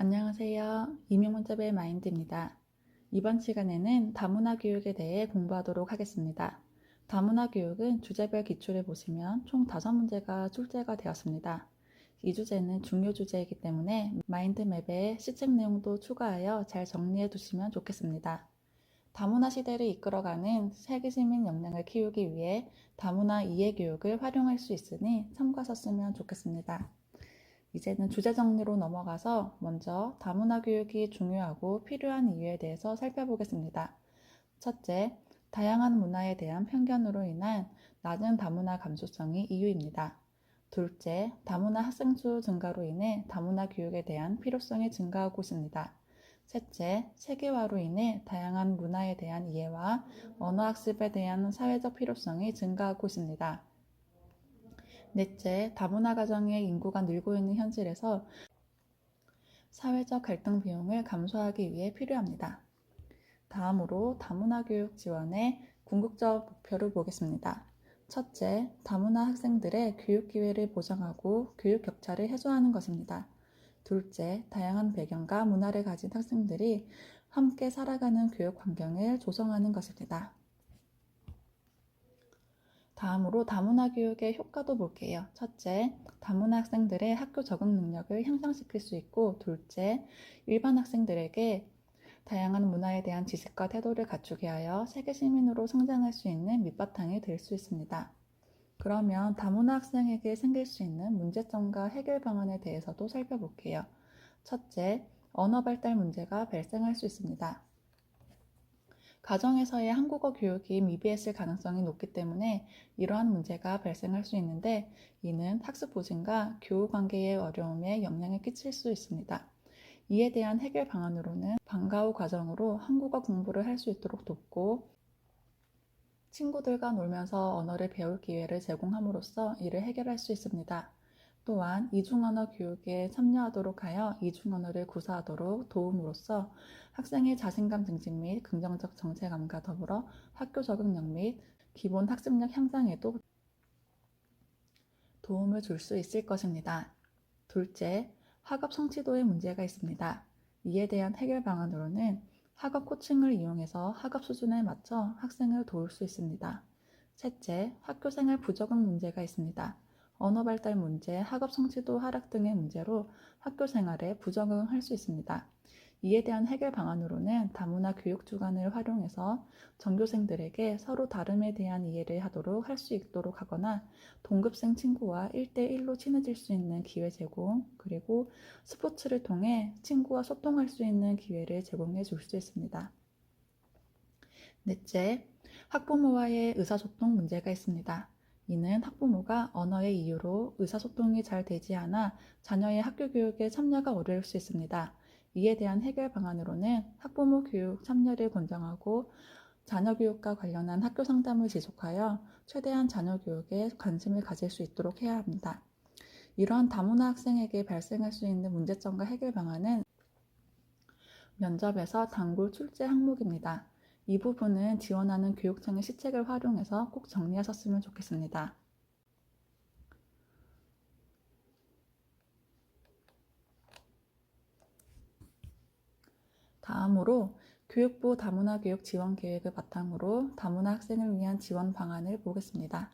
안녕하세요. 이명문자의 마인드입니다. 이번 시간에는 다문화 교육에 대해 공부하도록 하겠습니다. 다문화 교육은 주제별 기출을 보시면 총 5문제가 출제가 되었습니다. 이 주제는 중요 주제이기 때문에 마인드맵에 시책 내용도 추가하여 잘 정리해 두시면 좋겠습니다. 다문화 시대를 이끌어가는 세계 시민 역량을 키우기 위해 다문화 이해 교육을 활용할 수 있으니 참고하셨으면 좋겠습니다. 이제는 주제 정리로 넘어가서 먼저 다문화 교육이 중요하고 필요한 이유에 대해서 살펴보겠습니다. 첫째, 다양한 문화에 대한 편견으로 인한 낮은 다문화 감수성이 이유입니다. 둘째, 다문화 학생 수 증가로 인해 다문화 교육에 대한 필요성이 증가하고 있습니다. 셋째, 세계화로 인해 다양한 문화에 대한 이해와 언어학습에 대한 사회적 필요성이 증가하고 있습니다. 넷째, 다문화 가정의 인구가 늘고 있는 현실에서 사회적 갈등 비용을 감소하기 위해 필요합니다. 다음으로 다문화 교육 지원의 궁극적 목표를 보겠습니다. 첫째, 다문화 학생들의 교육 기회를 보장하고 교육 격차를 해소하는 것입니다. 둘째, 다양한 배경과 문화를 가진 학생들이 함께 살아가는 교육 환경을 조성하는 것입니다. 다음으로 다문화 교육의 효과도 볼게요. 첫째, 다문화 학생들의 학교 적응 능력을 향상시킬 수 있고, 둘째, 일반 학생들에게 다양한 문화에 대한 지식과 태도를 갖추게 하여 세계 시민으로 성장할 수 있는 밑바탕이 될 수 있습니다. 그러면 다문화 학생에게 생길 수 있는 문제점과 해결 방안에 대해서도 살펴볼게요. 첫째, 언어 발달 문제가 발생할 수 있습니다. 가정에서의 한국어 교육이 미비했을 가능성이 높기 때문에 이러한 문제가 발생할 수 있는데, 이는 학습 보진과 교우 관계의 어려움에 영향을 끼칠 수 있습니다. 이에 대한 해결 방안으로는 방과 후 과정으로 한국어 공부를 할 수 있도록 돕고, 친구들과 놀면서 언어를 배울 기회를 제공함으로써 이를 해결할 수 있습니다. 또한 이중언어 교육에 참여하도록 하여 이중언어를 구사하도록 도움으로써 학생의 자신감 증진 및 긍정적 정체감과 더불어 학교 적응력 및 기본 학습력 향상에도 도움을 줄 수 있을 것입니다. 둘째, 학업 성취도에 문제가 있습니다. 이에 대한 해결 방안으로는 학업 코칭을 이용해서 학업 수준에 맞춰 학생을 도울 수 있습니다. 셋째, 학교 생활 부적응 문제가 있습니다. 언어 발달 문제, 학업 성취도 하락 등의 문제로 학교 생활에 부적응할 수 있습니다. 이에 대한 해결 방안으로는 다문화 교육 주간을 활용해서 전교생들에게 서로 다름에 대한 이해를 하도록 할 수 있도록 하거나, 동급생 친구와 1대1로 친해질 수 있는 기회 제공, 그리고 스포츠를 통해 친구와 소통할 수 있는 기회를 제공해 줄 수 있습니다. 넷째, 학부모와의 의사소통 문제가 있습니다. 이는 학부모가 언어의 이유로 의사소통이 잘 되지 않아 자녀의 학교 교육에 참여가 어려울 수 있습니다. 이에 대한 해결 방안으로는 학부모 교육 참여를 권장하고 자녀 교육과 관련한 학교 상담을 지속하여 최대한 자녀 교육에 관심을 가질 수 있도록 해야 합니다. 이러한 다문화 학생에게 발생할 수 있는 문제점과 해결 방안은 면접에서 단골 출제 항목입니다. 이 부분은 지원하는 교육청의 시책을 활용해서 꼭 정리하셨으면 좋겠습니다. 다음으로 교육부 다문화 교육 지원 계획을 바탕으로 다문화 학생을 위한 지원 방안을 보겠습니다.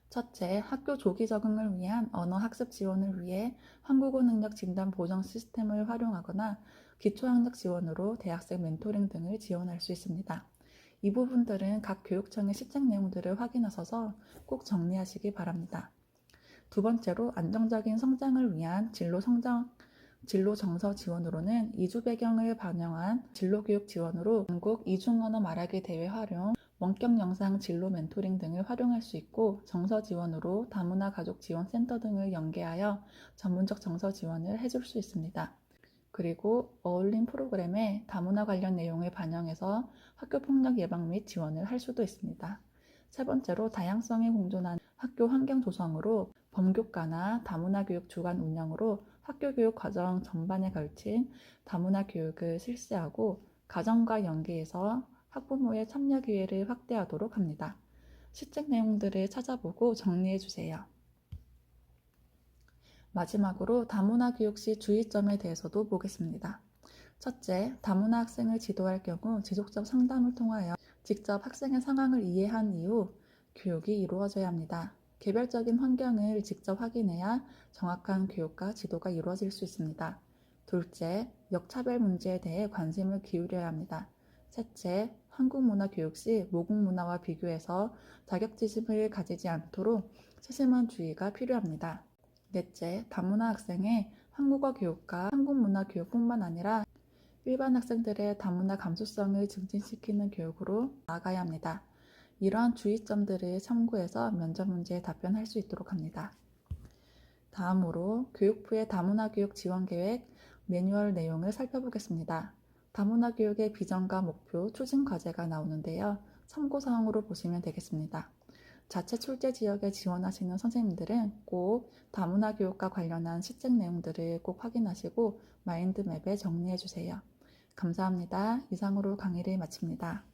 첫째, 학교 조기 적응을 위한 언어 학습 지원을 위해 한국어 능력 진단 보정 시스템을 활용하거나 기초학력 지원으로 대학생 멘토링 등을 지원할 수 있습니다. 이 부분들은 각 교육청의 시책 내용들을 확인하셔서 꼭 정리하시기 바랍니다. 두 번째로 안정적인 성장을 위한 진로 정서 지원으로는 이주 배경을 반영한 진로교육 지원으로 전국 이중언어 말하기 대회 활용, 원격 영상 진로 멘토링 등을 활용할 수 있고, 정서 지원으로 다문화 가족 지원센터 등을 연계하여 전문적 정서 지원을 해줄 수 있습니다. 그리고 어울림 프로그램에 다문화 관련 내용을 반영해서 학교폭력 예방 및 지원을 할 수도 있습니다. 세 번째로 다양성이 공존하는 학교 환경 조성으로 범교과나 다문화 교육 주간 운영으로 학교 교육 과정 전반에 걸친 다문화 교육을 실시하고 가정과 연계해서 학부모의 참여 기회를 확대하도록 합니다. 시책 내용들을 찾아보고 정리해 주세요. 마지막으로 다문화 교육 시 주의점에 대해서도 보겠습니다. 첫째, 다문화 학생을 지도할 경우 지속적 상담을 통하여 직접 학생의 상황을 이해한 이후 교육이 이루어져야 합니다. 개별적인 환경을 직접 확인해야 정확한 교육과 지도가 이루어질 수 있습니다. 둘째, 역차별 문제에 대해 관심을 기울여야 합니다. 셋째, 한국 문화 교육 시 모국 문화와 비교해서 자격지심을 가지지 않도록 세심한 주의가 필요합니다. 넷째, 다문화 학생의 한국어 교육과 한국 문화 교육뿐만 아니라 일반 학생들의 다문화 감수성을 증진시키는 교육으로 나아가야 합니다. 이러한 주의점들을 참고해서 면접 문제에 답변할 수 있도록 합니다. 다음으로 교육부의 다문화 교육 지원 계획 매뉴얼 내용을 살펴보겠습니다. 다문화 교육의 비전과 목표, 추진 과제가 나오는데요. 참고사항으로 보시면 되겠습니다. 자체 출제 지역에 지원하시는 선생님들은 꼭 다문화 교육과 관련한 시책 내용들을 꼭 확인하시고 마인드맵에 정리해 주세요. 감사합니다. 이상으로 강의를 마칩니다.